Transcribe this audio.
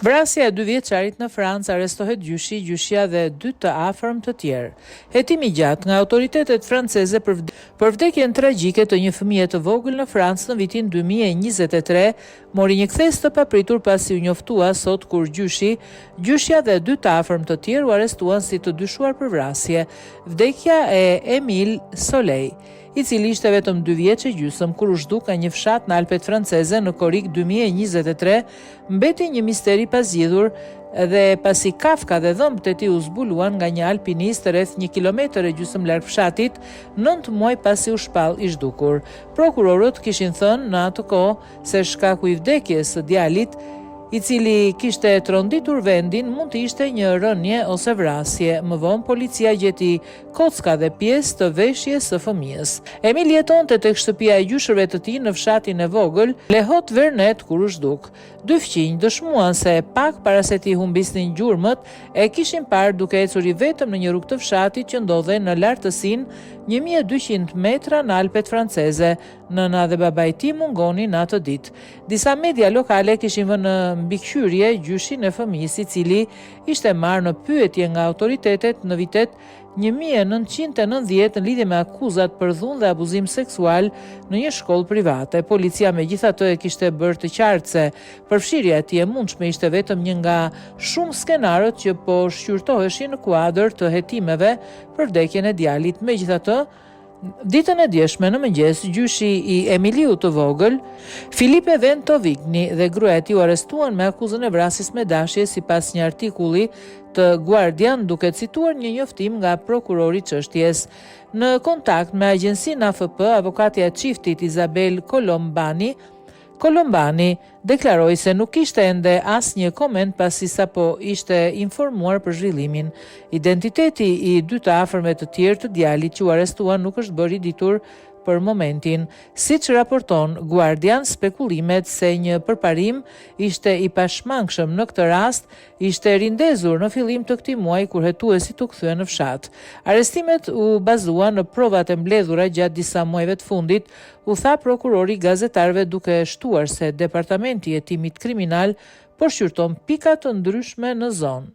Vrasja e 2 vjeçarit në Francë, arrestohet gjyshia dhe 2 të afërm të tjerë. Hetimi gjatë nga autoritetet franceze për vdekjen tragjike të një fëmije të vogël në Francë në vitin 2023 mori një kthes të papritur pasi u njoftua sot kur gjyshja dhe 2 të afërm të tjerë u arrestuan si të dyshuar për vrasje. Vdekja e Emile Soleil, i cili ishte vetëm 2 vjeç e gjysmë kur u zhduk nga një fshat në Alpet franceze në korrik 2023, mbeti një misteri pazgjidhur dhe pasi kafka dhe dhëmbët e tij u zbuluan nga një alpinist rreth 1,5 kilometër larg fshatit, 9 muaj pasi u shpall i zhdukur. Prokurorët kishin thënë në atë kohë se shkaku i vdekjes së djalit, i cili kishte tronditur vendin, mund të ishte një rënje ose vrasje. Më vonë policia gjeti kocka dhe pjesë të veshjes së fëmijës. Emil jetonte tek shtëpia e gjyshërve të tij në fshatin e vogël Lehot Vernet kur u zhduk. 2 fqinj dëshmuan se pak para se t'i humbisnin gjurmët e kishin parë duke ecur i vetëm në një rrugë të fshatit që ndodhej në lartësinë 1200 metra në Alpet franceze. Nëna dhe babai i tij mungonin atë ditë. Disa media lokale kishin vënë në mbikëqyrje gjyshin e fëmijës, i cili ishte marrë në pyetje nga autoritetet në vitet 1990 në lidhje me akuzat për dhunë dhe abuzim seksual në një shkollë private. Policia megjithatë e kishte bërë të qartë se përfshirja e tij e mundshme ishte vetëm një nga shumë skenarët që po shqyrtoheshin në kuadër të hetimeve për vdekjen e djalit. Megjithatë, ditën e djeshme në mëngjes, gjyshi i Emiliu të vogël, Filipe Ventovigni dhe gruaja e tij u arrestuan me akuzën e vrasjes me dashje sipas një artikulli të Guardian, duke cituar një njoftim nga prokurori i çështjes. Në kontakt me agjencinë AFP, avokatja e çiftit Isabel Colombani deklaroi se nuk kishte ende asnjë koment pasi sapo ishte informuar për zhvillimin. Identiteti i 2 të afërmve të tjerë të djalit që u arrestuan nuk është bërë i ditur për momentin. Siç raporton Guardian, spekulimet se një përparim ishte i pashmangshëm në këtë rast ishte rindezur në fillim të këtij muaji kur hetuesit u kthyen në fshat. Arrestimet u bazuan në provat e mbledhura gjatë disa muajve të fundit, u tha prokurori gazetarëve, duke shtuar se departamenti i hetimit kriminal po shqyrton pika të ndryshme në zonë.